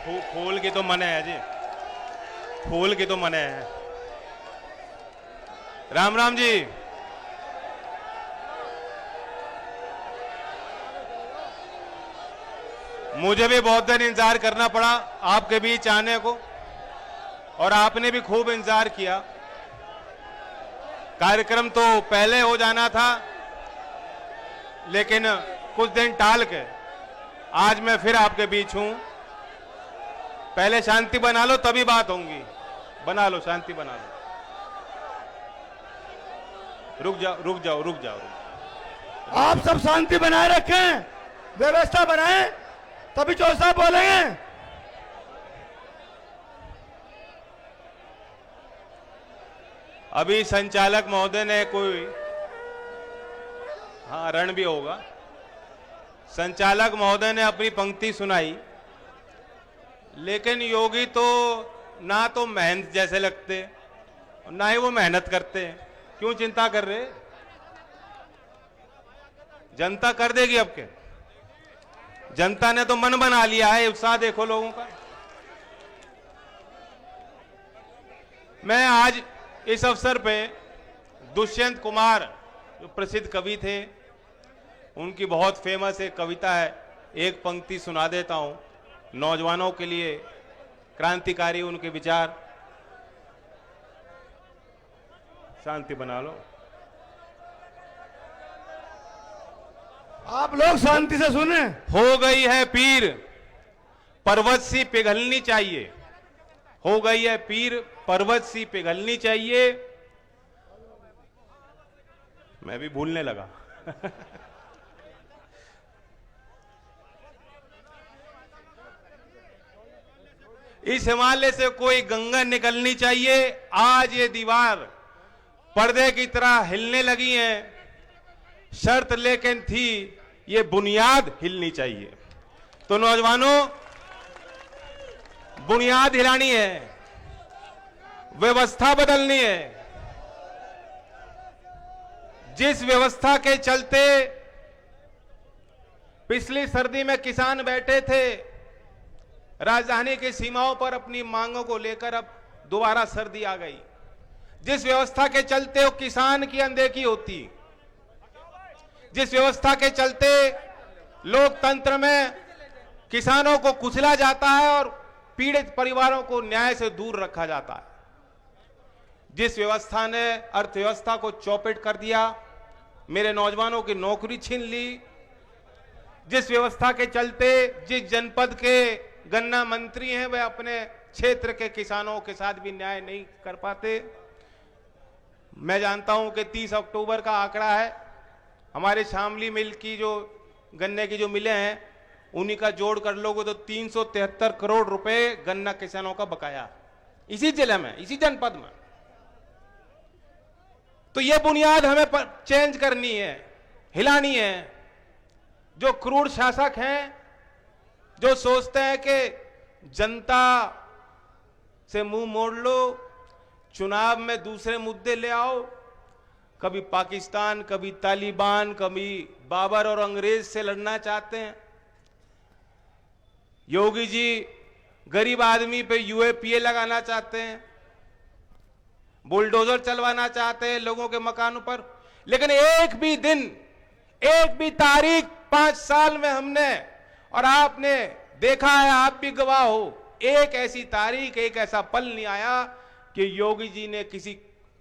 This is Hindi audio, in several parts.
फूल की तो मने है जी, फूल की तो मने है। राम राम जी। मुझे भी बहुत देर इंतजार करना पड़ा आपके बीच आने को, और आपने भी खूब इंतजार किया। कार्यक्रम तो पहले हो जाना था, लेकिन कुछ दिन टाल के आज मैं फिर आपके बीच हूं। पहले शांति बना लो तभी बात होंगी। बना लो, शांति बना लो। रुक जाओ रुक जाओ रुक जाओ, आप सब शांति बनाए रखें, व्यवस्था बनाएं, तभी चौधरी साहब बोलेंगे। अभी संचालक महोदय ने कोई, हाँ रण भी होगा, संचालक महोदय ने अपनी पंक्ति सुनाई, लेकिन योगी तो ना तो मेहनत जैसे लगते ना ही वो मेहनत करते हैं। क्यों चिंता कर रहे? जनता कर देगी। अब के जनता ने तो मन बना लिया है, उत्साह देखो लोगों का। मैं आज इस अवसर पे दुष्यंत कुमार जो प्रसिद्ध कवि थे, उनकी बहुत फेमस एक कविता है, एक पंक्ति सुना देता हूं नौजवानों के लिए, क्रांतिकारी उनके विचार। शांति बना लो। आप लोग शांति से सुने। हो गई है पीर पर्वत सी पिघलनी चाहिए, हो गई है पीर पर्वत सी पिघलनी चाहिए। मैं भी भूलने लगा। इस हिमालय से कोई गंगा निकलनी चाहिए। आज ये दीवार पर्दे की तरह हिलने लगी है, शर्त लेकिन थी ये बुनियाद हिलनी चाहिए। तो नौजवानों, बुनियाद हिलानी है, व्यवस्था बदलनी है। जिस व्यवस्था के चलते पिछली सर्दी में किसान बैठे थे राजधानी की सीमाओं पर अपनी मांगों को लेकर, अब दोबारा सर्दी आ गई। जिस व्यवस्था के चलते वो किसान की अनदेखी होती, जिस व्यवस्था के चलते लोकतंत्र में किसानों को कुचला जाता है और पीड़ित परिवारों को न्याय से दूर रखा जाता है, जिस व्यवस्था ने अर्थव्यवस्था को चौपट कर दिया, मेरे नौजवानों की नौकरी छीन ली, जिस व्यवस्था के चलते जिस जनपद के गन्ना मंत्री हैं वे अपने क्षेत्र के किसानों के साथ भी न्याय नहीं कर पाते। मैं जानता हूं कि 30 अक्टूबर का आंकड़ा है, हमारे शामली मिल की जो गन्ने की जो मिलें हैं उन्हीं का जोड़ कर लोगे तो 373 करोड़ रुपए गन्ना किसानों का बकाया इसी जिले में, इसी जनपद में। तो ये बुनियाद हमें चेंज करनी है, हिलानी है। जो क्रूर शासक हैं, जो सोचते हैं कि जनता से मुंह मोड़ लो, चुनाव में दूसरे मुद्दे ले आओ, कभी पाकिस्तान, कभी तालिबान, कभी बाबर और अंग्रेज से लड़ना चाहते हैं। योगी जी गरीब आदमी पे यूएपीए लगाना चाहते हैं, बुलडोजर चलवाना चाहते हैं लोगों के मकानों पर। लेकिन एक भी दिन, एक भी तारीख 5 साल में हमने और आपने देखा है, आप भी गवाह हो, एक ऐसी तारीख, एक ऐसा पल नहीं आया कि योगी जी ने किसी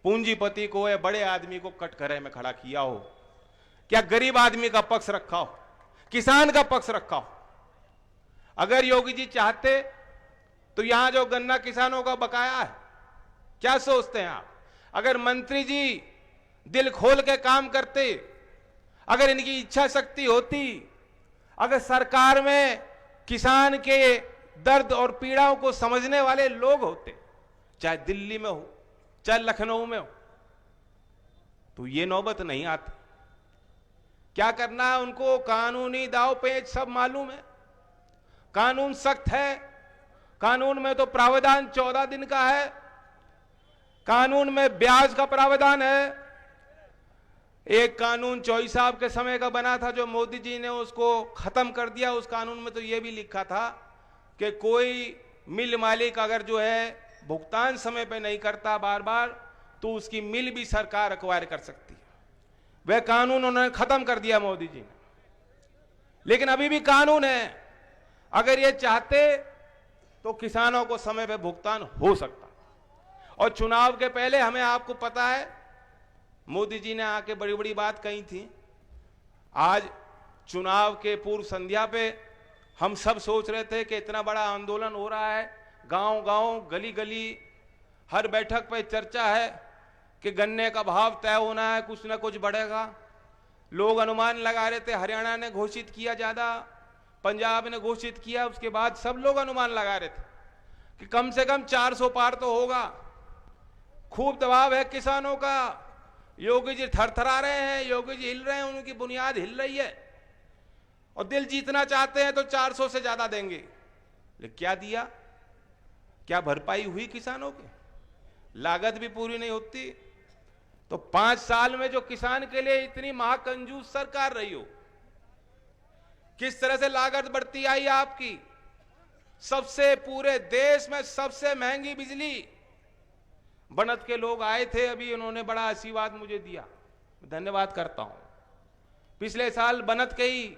पूंजीपति को या बड़े आदमी को कटघरे में खड़ा किया हो, क्या गरीब आदमी का पक्ष रखा हो, किसान का पक्ष रखा हो। अगर योगी जी चाहते तो यहां जो गन्ना किसानों का बकाया है, क्या सोचते हैं आप? अगर मंत्री जी दिल खोल के काम करते, अगर इनकी इच्छा शक्ति होती, अगर सरकार में किसान के दर्द और पीड़ाओं को समझने वाले लोग होते, चाहे दिल्ली में हो चाहे लखनऊ में हो, तो ये नौबत नहीं आती। क्या करना है उनको? कानूनी दाव पेच सब मालूम है, कानून सख्त है, कानून में तो प्रावधान 14 दिन का है, कानून में ब्याज का प्रावधान है। एक कानून चौधरी साहब के समय का बना था जो मोदी जी ने उसको खत्म कर दिया। उस कानून में तो यह भी लिखा था कि कोई मिल मालिक अगर जो है भुगतान समय पे नहीं करता बार बार, तो उसकी मिल भी सरकार एक्वायर कर सकती है। वह कानून उन्होंने खत्म कर दिया मोदी जी ने, लेकिन अभी भी कानून है। अगर ये चाहते तो किसानों को समय पे भुगतान हो सकता। और चुनाव के पहले हमें, आपको पता है, मोदी जी ने आके बड़ी बड़ी बात कही थी। आज चुनाव के पूर्व संध्या पे हम सब सोच रहे थे कि इतना बड़ा आंदोलन हो रहा है, गांव गांव गली गली हर बैठक पे चर्चा है कि गन्ने का भाव तय होना है, कुछ ना कुछ बढ़ेगा। लोग अनुमान लगा रहे थे, हरियाणा ने घोषित किया ज्यादा, पंजाब ने घोषित किया, उसके बाद सब लोग अनुमान लगा रहे थे कि कम से कम 400 पार तो होगा। खूब दबाव है किसानों का। योगी जी थरथरा रहे हैं, योगी जी हिल रहे हैं, उनकी बुनियाद हिल रही है और दिल जीतना चाहते हैं तो 400 से ज्यादा देंगे। लेकिन क्या दिया? क्या भरपाई हुई किसानों की? लागत भी पूरी नहीं होती। तो 5 साल में जो किसान के लिए इतनी महाकंजूस सरकार रही हो, किस तरह से लागत बढ़ती आई आपकी। सबसे पूरे देश में सबसे महंगी बिजली। बनत के लोग आए थे अभी, उन्होंने बड़ा आशीर्वाद मुझे दिया, धन्यवाद करता हूं। पिछले साल बनत के ही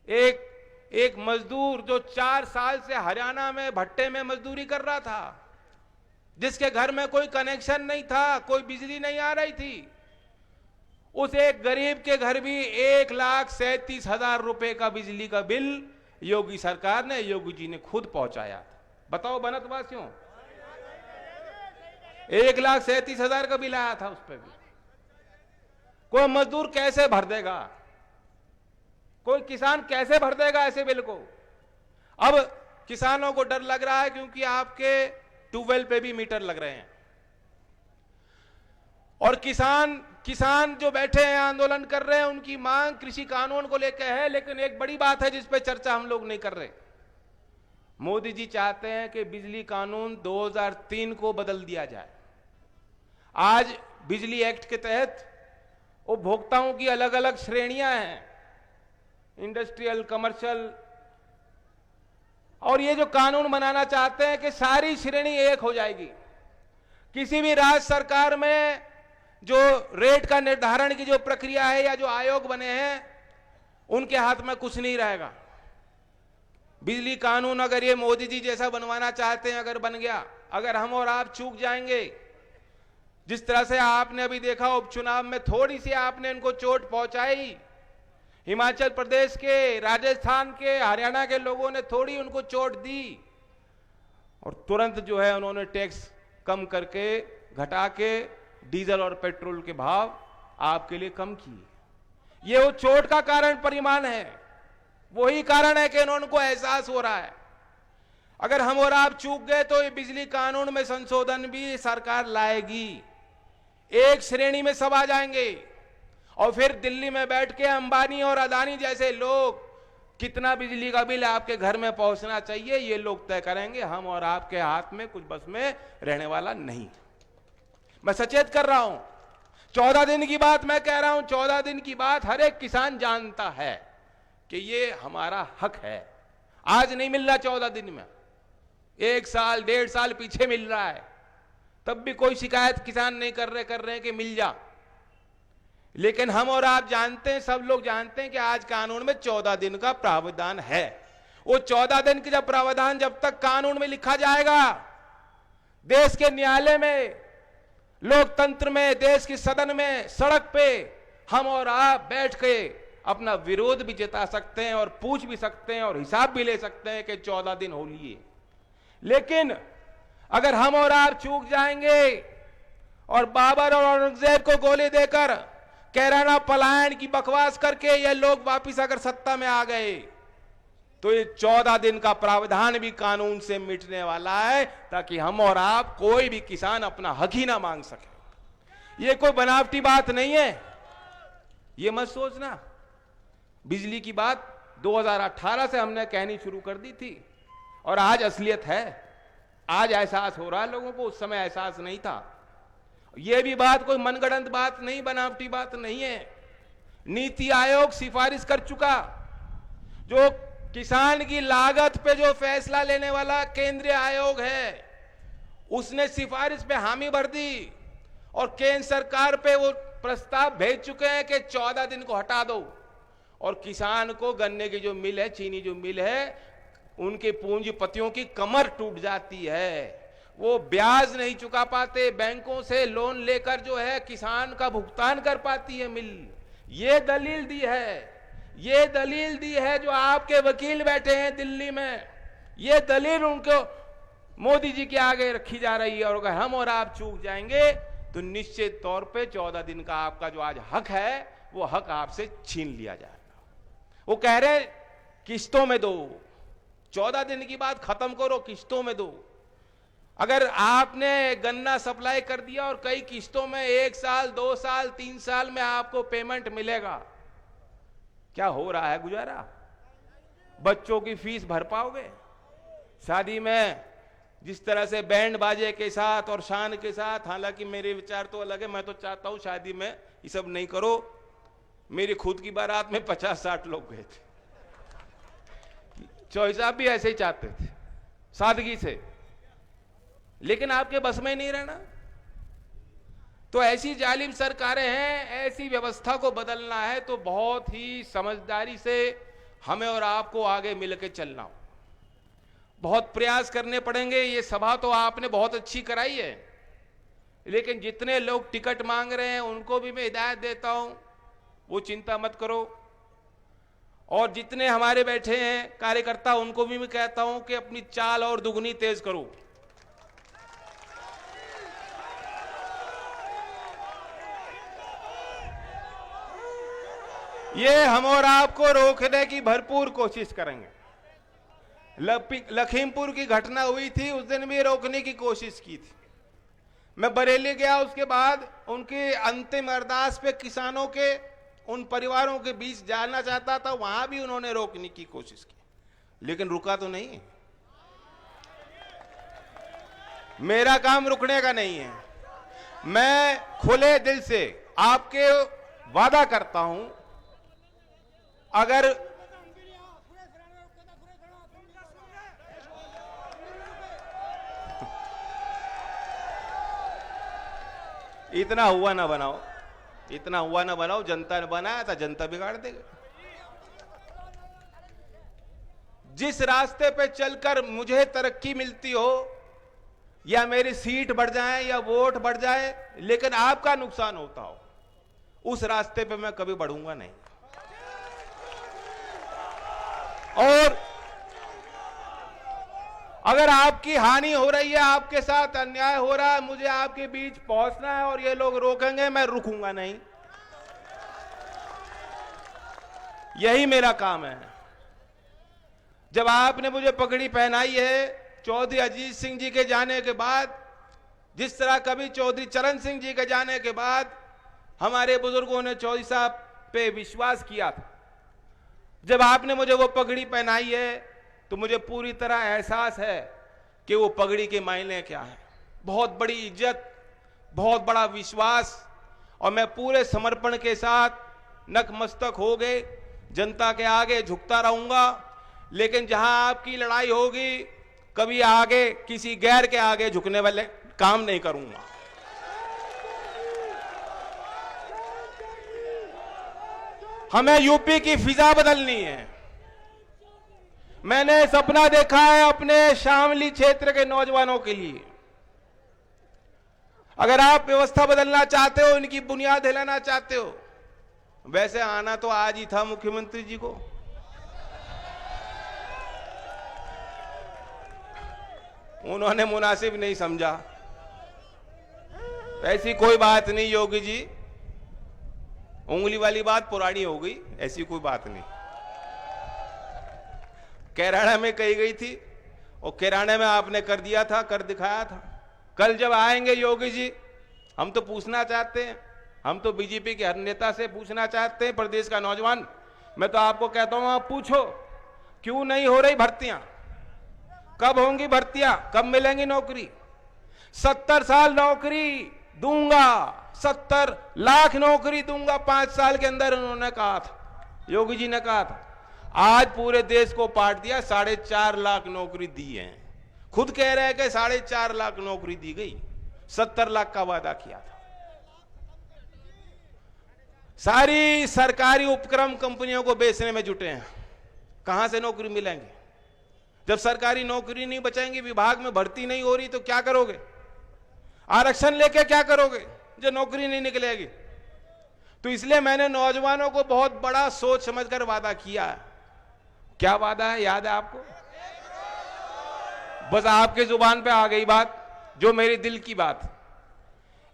एक मजदूर जो 4 साल से हरियाणा में भट्टे में मजदूरी कर रहा था, जिसके घर में कोई कनेक्शन नहीं था, कोई बिजली नहीं आ रही थी, उस एक गरीब के घर भी 1,37,000 रुपए का बिजली का बिल योगी सरकार ने, योगी जी ने खुद पहुंचाया था। बताओ बनतवासियों, 1,37,000 का बिल आया था उस पर भी। कोई मजदूर कैसे भर देगा? कोई किसान कैसे भर देगा ऐसे बिल को? अब किसानों को डर लग रहा है क्योंकि आपके ट्यूबवेल पे भी मीटर लग रहे हैं। और किसान जो बैठे हैं, आंदोलन कर रहे हैं, उनकी मांग कृषि कानून को लेकर है। लेकिन एक बड़ी बात है जिस पे चर्चा हम लोग नहीं कर रहे। मोदी जी चाहते हैं कि बिजली कानून 2003 को बदल दिया जाए। आज बिजली एक्ट के तहत उपभोक्ताओं की अलग अलग श्रेणियां हैं, इंडस्ट्रियल, कमर्शियल, और ये जो कानून बनाना चाहते हैं कि सारी श्रेणी एक हो जाएगी। किसी भी राज्य सरकार में जो रेट का निर्धारण की जो प्रक्रिया है या जो आयोग बने हैं, उनके हाथ में कुछ नहीं रहेगा। बिजली कानून अगर ये मोदी जी जैसा बनवाना चाहते हैं, अगर बन गया, अगर हम और आप चूक जाएंगे, जिस तरह से आपने अभी देखा उपचुनाव में थोड़ी सी आपने इनको चोट पहुंचाई, हिमाचल प्रदेश के, राजस्थान के, हरियाणा के लोगों ने थोड़ी उनको चोट दी और तुरंत जो है उन्होंने टैक्स कम करके, घटा के डीजल और पेट्रोल के भाव आपके लिए कम किए। ये वो चोट का कारण परिमाण है, वही कारण है कि उनको एहसास हो रहा है। अगर हम और आप चूक गए तो ये बिजली कानून में संशोधन भी सरकार लाएगी। एक श्रेणी में सब आ जाएंगे और फिर दिल्ली में बैठ के अंबानी और अदानी जैसे लोग कितना बिजली का बिल आपके घर में पहुंचना चाहिए, ये लोग तय करेंगे। हम और आपके हाथ में कुछ बस में रहने वाला नहीं। मैं सचेत कर रहा हूं, 14 दिन की बात मैं कह रहा हूं, 14 दिन की बात हर एक किसान जानता है कि ये हमारा हक है। आज नहीं मिल रहा 14 दिन में, 1 साल 1.5 साल पीछे मिल रहा है, तब भी कोई शिकायत किसान नहीं कर रहे हैं कि मिल जा। लेकिन हम और आप जानते हैं, सब लोग जानते हैं कि आज कानून में 14 दिन का प्रावधान है। वो 14 दिन की जब प्रावधान जब तक कानून में लिखा जाएगा, देश के न्यायालय में, लोकतंत्र में, देश के सदन में, सड़क पे हम और आप बैठ के अपना विरोध भी जता सकते हैं और पूछ भी सकते हैं और हिसाब भी ले सकते हैं कि 14 दिन हो लिए। लेकिन अगर हम और आप चूक जाएंगे और बाबर और औरंगजेब को गोली देकर कैराना पलायन की बकवास करके ये लोग वापिस अगर सत्ता में आ गए, तो ये 14 दिन का प्रावधान भी कानून से मिटने वाला है, ताकि हम और आप, कोई भी किसान अपना हक ही ना मांग सके। ये कोई बनावटी बात नहीं है, ये मत सोचना। बिजली की बात 2018 से हमने कहनी शुरू कर दी थी और आज असलियत है। आज एहसास हो रहा है लोगों को, उस समय एहसास नहीं था। यह भी बात कोई मनगढ़ंत बात नहीं, बनावटी बात नहीं है। नीति आयोग सिफारिश कर चुका, जो किसान की लागत पे जो फैसला लेने वाला केंद्रीय आयोग है, उसने सिफारिश पे हामी भर दी और केंद्र सरकार पे वो प्रस्ताव भेज चुके हैं कि 14 दिन को हटा दो। और किसान को गन्ने की जो मिल है, चीनी जो मिल है, उनके पूंजीपतियों की कमर टूट जाती है। वो ब्याज नहीं चुका पाते, बैंकों से लोन लेकर जो है किसान का भुगतान कर पाती है मिल। ये दलील दी है, ये दलील दी है जो आपके वकील बैठे हैं दिल्ली में। ये दलील उनको मोदी जी के आगे रखी जा रही है। और अगर हम और आप चूक जाएंगे तो निश्चित तौर पे 14 दिन का आपका जो आज हक है, वो हक आपसे छीन लिया जाएगा। वो कह रहे किस्तों में दो, 14 दिन की बात खत्म करो, किस्तों में दो। अगर आपने गन्ना सप्लाई कर दिया और कई किस्तों में 1 साल, 2 साल, 3 साल में आपको पेमेंट मिलेगा, क्या हो रहा है गुजारा? बच्चों की फीस भर पाओगे? शादी में जिस तरह से बैंड बाजे के साथ और शान के साथ, हालांकि मेरे विचार तो अलग है, मैं तो चाहता हूं शादी में ये सब नहीं करो। मेरी खुद की बारात में 50-60 लोग गए थे। चौधरी साहब भी ऐसे ही चाहते थे, सादगी से, लेकिन आपके बस में नहीं रहना। तो ऐसी जालिम सरकारें हैं, ऐसी व्यवस्था को बदलना है तो बहुत ही समझदारी से हमें और आपको आगे मिलकर चलना हो, बहुत प्रयास करने पड़ेंगे। ये सभा तो आपने बहुत अच्छी कराई है, लेकिन जितने लोग टिकट मांग रहे हैं उनको भी मैं हिदायत देता हूं, वो चिंता मत करो। और जितने हमारे बैठे हैं कार्यकर्ता, उनको भी मैं कहता हूं कि अपनी चाल और दुगनी तेज करो। ये हम और आपको रोकने की भरपूर कोशिश करेंगे। लखीमपुर की घटना हुई थी, उस दिन भी रोकने की कोशिश की थी। मैं बरेली गया, उसके बाद उनके अंतिम अरदास पे किसानों के उन परिवारों के बीच जाना चाहता था, वहां भी उन्होंने रोकने की कोशिश की, लेकिन रुका तो नहीं। मेरा काम रुकने का नहीं है। मैं खुले दिल से आपके वादा करता हूं, अगर इतना हुआ ना बनाओ, इतना हुआ ना बनाओ। जनता ने बनाया था, जनता बिगाड़ देगा। जिस रास्ते पे चलकर मुझे तरक्की मिलती हो, या मेरी सीट बढ़ जाए या वोट बढ़ जाए, लेकिन आपका नुकसान होता हो, उस रास्ते पे मैं कभी बढ़ूंगा नहीं। और अगर आपकी हानि हो रही है, आपके साथ अन्याय हो रहा है, मुझे आपके बीच पहुंचना है और ये लोग रोकेंगे, मैं रुकूंगा नहीं। यही मेरा काम है। जब आपने मुझे पगड़ी पहनाई है, चौधरी अजीत सिंह जी के जाने के बाद, जिस तरह कभी चौधरी चरण सिंह जी के जाने के बाद हमारे बुजुर्गों ने चौधरी साहब पे विश्वास किया था, जब आपने मुझे वो पगड़ी पहनाई है तो मुझे पूरी तरह एहसास है कि वो पगड़ी के मायने क्या है। बहुत बड़ी इज्जत, बहुत बड़ा विश्वास, और मैं पूरे समर्पण के साथ नतमस्तक हो गए जनता के आगे झुकता रहूंगा। लेकिन जहां आपकी लड़ाई होगी, कभी आगे किसी गैर के आगे झुकने वाले काम नहीं करूंगा। हमें यूपी की फिजा बदलनी है। मैंने सपना देखा है अपने शामली क्षेत्र के नौजवानों के लिए। अगर आप व्यवस्था बदलना चाहते हो, इनकी बुनियाद हिलाना चाहते हो, वैसे आना तो आज ही था मुख्यमंत्री जी को। उन्होंने मुनासिब नहीं समझा। ऐसी कोई बात नहीं योगी जी, उंगली वाली बात पुरानी हो गई, ऐसी कोई बात नहीं। कैराना में कही गई थी, और कैराना में आपने कर दिया था, कर दिखाया था। कल जब आएंगे योगी जी, हम तो पूछना चाहते हैं, हम तो बीजेपी के हर नेता से पूछना चाहते हैं, प्रदेश का नौजवान, मैं तो आपको कहता हूं, आप पूछो क्यों नहीं हो रही भर्तियां, कब होंगी भर्तियां, कब मिलेंगी नौकरी। 70 साल नौकरी दूंगा, 70 लाख नौकरी दूंगा 5 साल के अंदर, उन्होंने कहा था, योगी जी ने कहा था। आज पूरे देश को पाट दिया, 4.5 लाख नौकरी दी है। खुद कह रहे हैं कि 4.5 लाख नौकरी दी गई, 70 लाख का वादा किया था। सारी सरकारी उपक्रम कंपनियों को बेचने में जुटे हैं। कहां से नौकरी मिलेंगे? जब सरकारी नौकरी नहीं बचाएंगे, विभाग में भर्ती नहीं हो रही तो क्या करोगे? आरक्षण लेके क्या करोगे जो नौकरी नहीं निकलेगी? तो इसलिए मैंने नौजवानों को बहुत बड़ा सोच समझकर वादा किया है। क्या वादा है, याद है आपको? बस आपके जुबान पे आ गई बात, जो मेरे दिल की बात।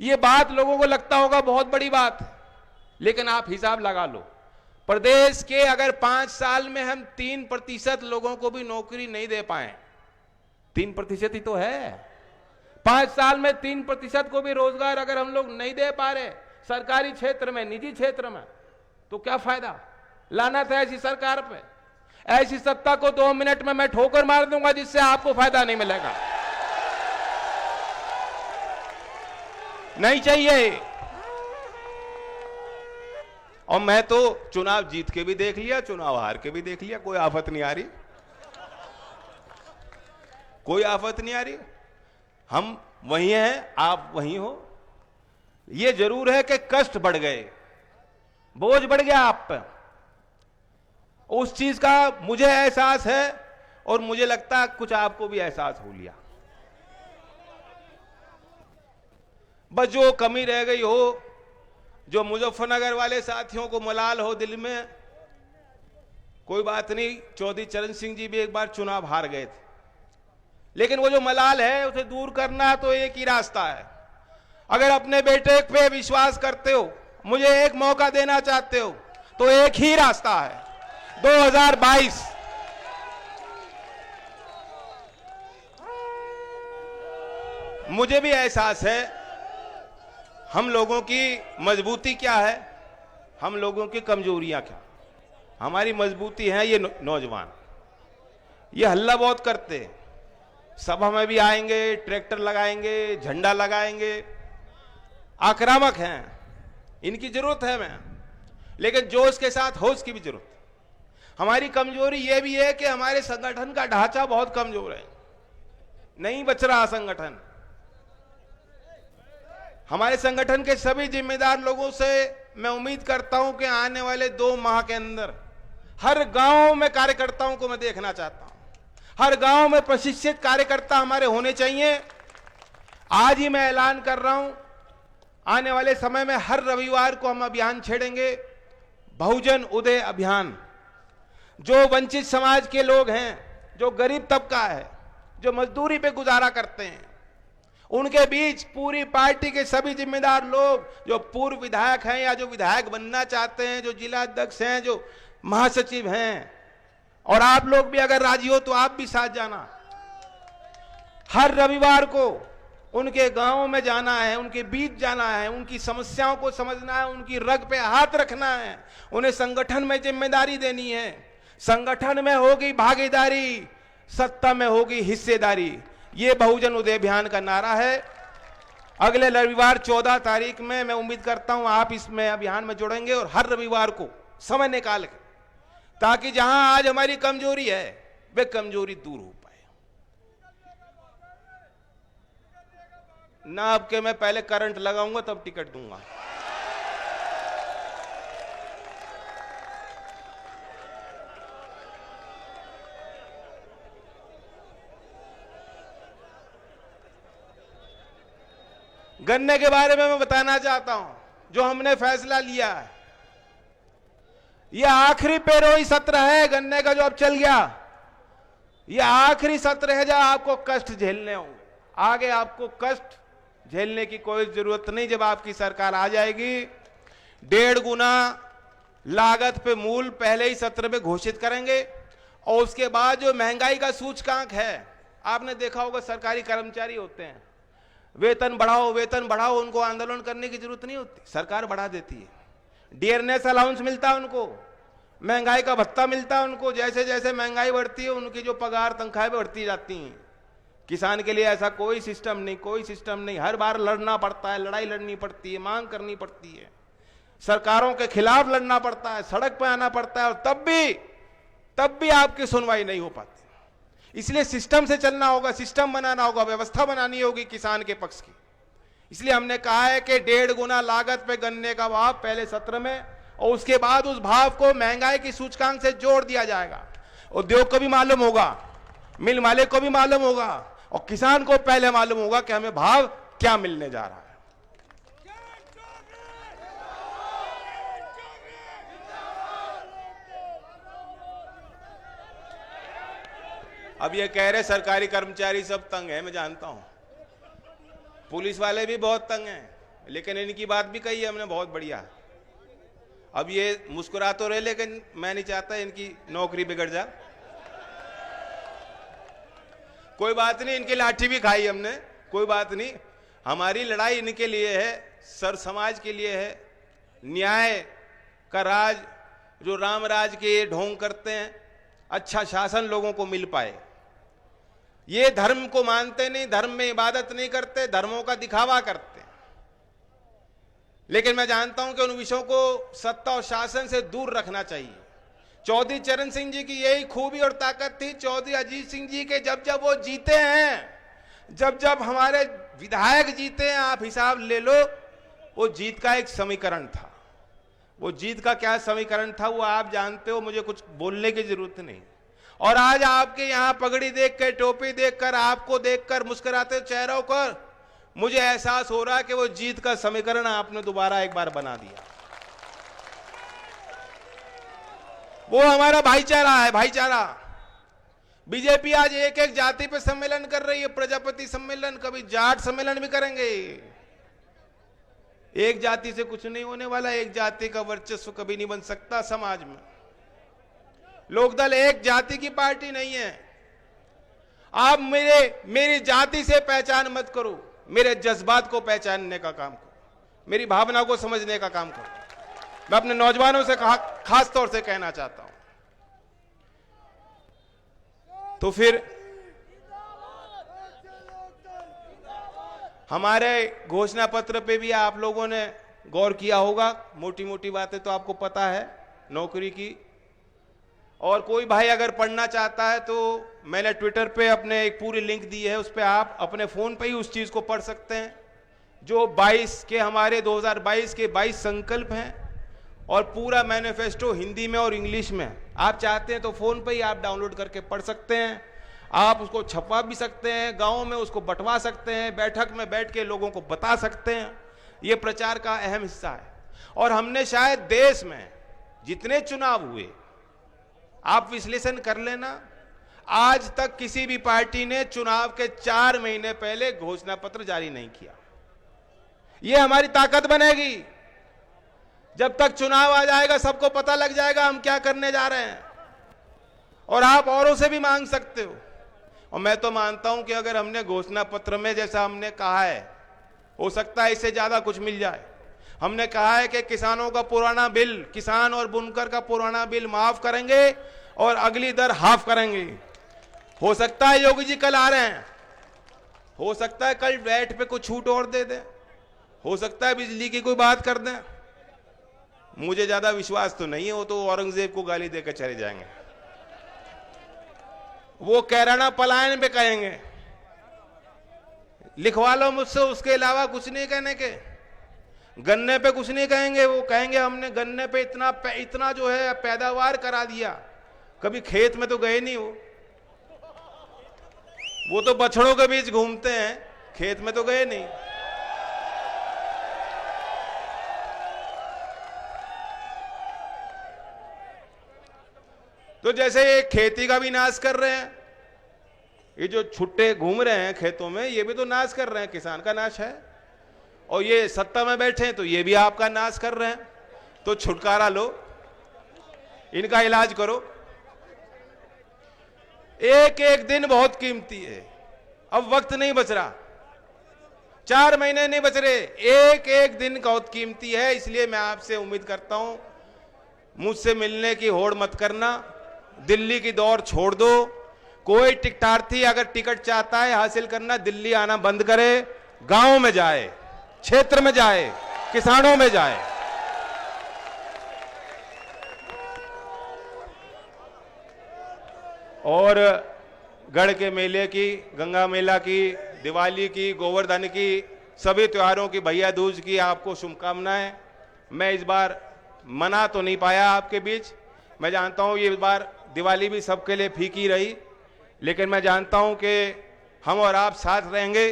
ये बात लोगों को लगता होगा बहुत बड़ी बात, लेकिन आप हिसाब लगा लो, प्रदेश के अगर 5 साल में हम 3% लोगों को भी नौकरी नहीं दे पाए, 3% ही तो है, 5 साल में 3% को भी रोजगार अगर हम लोग नहीं दे पा रहे सरकारी क्षेत्र में, निजी क्षेत्र में, तो क्या फायदा? लानत है ऐसी सरकार पे। ऐसी सत्ता को 2 मिनट में मैं ठोकर मार दूंगा जिससे आपको फायदा नहीं मिलेगा। नहीं चाहिए। और मैं तो चुनाव जीत के भी देख लिया, चुनाव हार के भी देख लिया, कोई आफत नहीं आ रही, कोई आफत नहीं आ रही। हम वही हैं, आप वही हो। ये जरूर है कि कष्ट बढ़ गए, बोझ बढ़ गया आप पे, उस चीज का मुझे एहसास है और मुझे लगता है कुछ आपको भी एहसास हो लिया। बस जो कमी रह गई हो, जो मुजफ्फरनगर वाले साथियों को मलाल हो दिल में, कोई बात नहीं, चौधरी चरण सिंह जी भी एक बार चुनाव हार गए थे, लेकिन वो जो मलाल है उसे दूर करना तो एक ही रास्ता है। अगर अपने बेटे पे विश्वास करते हो, मुझे एक मौका देना चाहते हो, तो एक ही रास्ता है, 2022। मुझे भी एहसास है हम लोगों की मजबूती क्या है, हम लोगों की कमजोरियां क्या। हमारी मजबूती है ये नौजवान, ये हल्ला बहुत करते हैं, सभा में भी आएंगे, ट्रैक्टर लगाएंगे, झंडा लगाएंगे, आक्रामक हैं, इनकी जरूरत है मैं, लेकिन जोश के साथ होश की भी जरूरत। हमारी कमजोरी यह भी है कि हमारे संगठन का ढांचा बहुत कमजोर है, नहीं बच रहा संगठन। हमारे संगठन के सभी जिम्मेदार लोगों से मैं उम्मीद करता हूं कि आने वाले 2 माह के अंदर हर गांव में कार्यकर्ताओं को मैं देखना चाहता हूं। हर गांव में प्रशिक्षित कार्यकर्ता हमारे होने चाहिए। आज ही मैं ऐलान कर रहा हूं, आने वाले समय में हर रविवार को हम अभियान छेड़ेंगे, बहुजन उदय अभियान। जो वंचित समाज के लोग हैं, जो गरीब तबका है, जो मजदूरी पे गुजारा करते हैं, उनके बीच पूरी पार्टी के सभी जिम्मेदार लोग, जो पूर्व विधायक हैं या जो विधायक बनना चाहते हैं, जो जिला अध्यक्ष हैं, जो महासचिव हैं, और आप लोग भी अगर राजी हो तो आप भी साथ जाना। हर रविवार को उनके गांवों में जाना है, उनके बीच जाना है, उनकी समस्याओं को समझना है, उनकी रग पे हाथ रखना है, उन्हें संगठन में जिम्मेदारी देनी है। संगठन में होगी भागीदारी, सत्ता में होगी हिस्सेदारी। ये बहुजन उदय अभियान का नारा है। अगले रविवार 14 तारीख में मैं उम्मीद करता हूं आप इसमें अभियान में जुड़ेंगे, और हर रविवार को समय निकाल के, ताकि जहां आज हमारी कमजोरी है वे कमजोरी दूर हो पाए। ना अब के मैं पहले करंट लगाऊंगा तब टिकट दूंगा। गन्ने के बारे में मैं बताना चाहता हूं, जो हमने फैसला लिया है, यह आखिरी पेरोई सत्र है गन्ने का जो अब चल गया। यह आखिरी सत्र है जहां आपको कष्ट झेलने होंगे। आगे आपको कष्ट झेलने की कोई जरूरत नहीं। जब आपकी सरकार आ जाएगी, 1.5 गुना लागत पे मूल पहले ही सत्र में घोषित करेंगे, और उसके बाद जो महंगाई का सूचकांक है, आपने देखा होगा सरकारी कर्मचारी होते हैं, वेतन बढ़ाओ वेतन बढ़ाओ, उनको आंदोलन करने की जरूरत नहीं होती, सरकार बढ़ा देती है। डियरनेस अलाउंस मिलता है उनको, महंगाई का भत्ता मिलता है उनको। जैसे जैसे महंगाई बढ़ती है उनकी जो पगार तनख्वाहें बढ़ती जाती हैं। किसान के लिए ऐसा कोई सिस्टम नहीं, कोई सिस्टम नहीं। हर बार लड़ना पड़ता है, लड़ाई लड़नी पड़ती है, मांग करनी पड़ती है, सरकारों के खिलाफ लड़ना पड़ता है, सड़क पर आना पड़ता है, और तब भी तब भी आपकी सुनवाई नहीं हो पाती। इसलिए सिस्टम से चलना होगा, सिस्टम बनाना होगा, व्यवस्था बनानी होगी किसान के पक्ष की। इसलिए हमने कहा है कि 1.5 गुना लागत पे गन्ने का भाव पहले सत्र में, और उसके बाद उस भाव को महंगाई की सूचकांक से जोड़ दिया जाएगा। उद्योग को भी मालूम होगा, मिल मालिक को भी मालूम होगा, और किसान को पहले मालूम होगा कि हमें भाव क्या मिलने जा रहा है। अब ये कह रहे सरकारी कर्मचारी सब तंग है, मैं जानता हूं, पुलिस वाले भी बहुत तंग हैं, लेकिन इनकी बात भी कही है हमने बहुत बढ़िया। अब ये मुस्कुरा तो रहे, लेकिन मैं नहीं चाहता इनकी नौकरी बिगड़ जाए। कोई बात नहीं, इनकी लाठी भी खाई हमने, कोई बात नहीं। हमारी लड़ाई इनके लिए है, सर समाज के लिए है। न्याय का राज जो राम राज के ढोंग करते हैं, अच्छा शासन लोगों को मिल पाए। ये धर्म को मानते नहीं, धर्म में इबादत नहीं करते, धर्मों का दिखावा करते हैं। लेकिन मैं जानता हूं कि उन विषयों को सत्ता और शासन से दूर रखना चाहिए। चौधरी चरण सिंह जी की यही खूबी और ताकत थी। चौधरी अजीत सिंह जी के जब जब वो जीते हैं, जब जब हमारे विधायक जीते हैं, आप हिसाब ले लो, वो जीत का एक समीकरण था। वो जीत का क्या समीकरण था वो आप जानते हो, मुझे कुछ बोलने की जरूरत नहीं। और आज आपके यहां पगड़ी देखकर, टोपी देखकर, आपको देखकर मुस्कुराते चेहरों पर मुझे एहसास हो रहा है कि वो जीत का समीकरण आपने दोबारा एक बार बना दिया। वो हमारा भाईचारा है, भाईचारा। बीजेपी आज एक एक जाति पे सम्मेलन कर रही है, प्रजापति सम्मेलन, कभी जाट सम्मेलन भी करेंगे। एक जाति से कुछ नहीं होने वाला, एक जाति का वर्चस्व कभी नहीं बन सकता समाज में। लोकदल एक जाति की पार्टी नहीं है। आप मेरी जाति से पहचान मत करो, मेरे जज्बात को पहचानने का काम करो, मेरी भावना को समझने का काम करो। मैं अपने नौजवानों से खास तौर से कहना चाहता हूं। तो फिर हमारे घोषणा पत्र पे भी आप लोगों ने गौर किया होगा। मोटी मोटी बातें तो आपको पता है नौकरी की, और कोई भाई अगर पढ़ना चाहता है तो मैंने ट्विटर पे अपने एक पूरी लिंक दी है, उस पर आप अपने फोन पे ही उस चीज को पढ़ सकते हैं। जो 22 के हमारे 2022 के 22 संकल्प हैं, और पूरा मैनिफेस्टो हिंदी में और इंग्लिश में। आप चाहते हैं तो फोन पे ही आप डाउनलोड करके पढ़ सकते हैं। आप उसको छपवा भी सकते हैं, गाँव में उसको बंटवा सकते हैं, बैठक में बैठ के लोगों को बता सकते हैं। ये प्रचार का अहम हिस्सा है। और हमने शायद देश में जितने चुनाव हुए, आप विश्लेषण कर लेना, आज तक किसी भी पार्टी ने चुनाव के 4 महीने पहले घोषणा पत्र जारी नहीं किया। यह हमारी ताकत बनेगी। जब तक चुनाव आ जाएगा सबको पता लग जाएगा हम क्या करने जा रहे हैं, और आप औरों से भी मांग सकते हो। और मैं तो मानता हूं कि अगर हमने घोषणा पत्र में जैसा हमने कहा है, हो सकता है इससे ज्यादा कुछ मिल जाए। हमने कहा है कि किसानों का पुराना बिल, किसान और बुनकर का पुराना बिल माफ करेंगे और अगली दर हाफ करेंगे। हो सकता है योगी जी कल आ रहे हैं, हो सकता है कल वैट पे कुछ छूट और दे दें, हो सकता है बिजली की कोई बात कर दें। मुझे ज्यादा विश्वास तो नहीं है, वो तो औरंगजेब को गाली देकर चले जाएंगे। वो कैराना पलायन पे कहेंगे। लिखवा लो मुझसे, उसके अलावा कुछ नहीं कहने के। गन्ने पे कुछ नहीं कहेंगे, वो कहेंगे हमने गन्ने पे इतना जो है पैदावार करा दिया। कभी खेत में तो गए नहीं वो तो बछड़ों के बीच घूमते हैं, खेत में तो गए नहीं। तो जैसे ये खेती का भी नाश कर रहे हैं, ये जो छुट्टे घूम रहे हैं खेतों में, ये भी तो नाश कर रहे हैं, किसान का नाश है। और ये सत्ता में बैठे हैं तो ये भी आपका नाश कर रहे हैं। तो छुटकारा लो, इनका इलाज करो। एक एक दिन बहुत कीमती है, अब वक्त नहीं बच रहा, 4 महीने नहीं बच रहे, एक एक दिन बहुत कीमती है। इसलिए मैं आपसे उम्मीद करता हूं, मुझसे मिलने की होड़ मत करना, दिल्ली की दौड़ छोड़ दो। कोई टिकटार्थी अगर टिकट चाहता है हासिल करना, दिल्ली आना बंद करे, गांव में जाए, क्षेत्र में जाए, किसानों में जाए। और गढ़ के मेले की, गंगा मेला की, दिवाली की, गोवर्धन की, सभी त्योहारों की, भैया दूज की आपको शुभकामनाएं। मैं इस बार मना तो नहीं पाया आपके बीच, मैं जानता हूं ये बार दिवाली भी सबके लिए फीकी रही, लेकिन मैं जानता हूं कि हम और आप साथ रहेंगे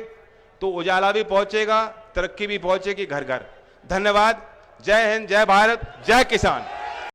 तो उजाला भी पहुंचेगा, तरक्की भी पहुंचेगी घर घर। धन्यवाद। जय हिंद, जय भारत, जय किसान।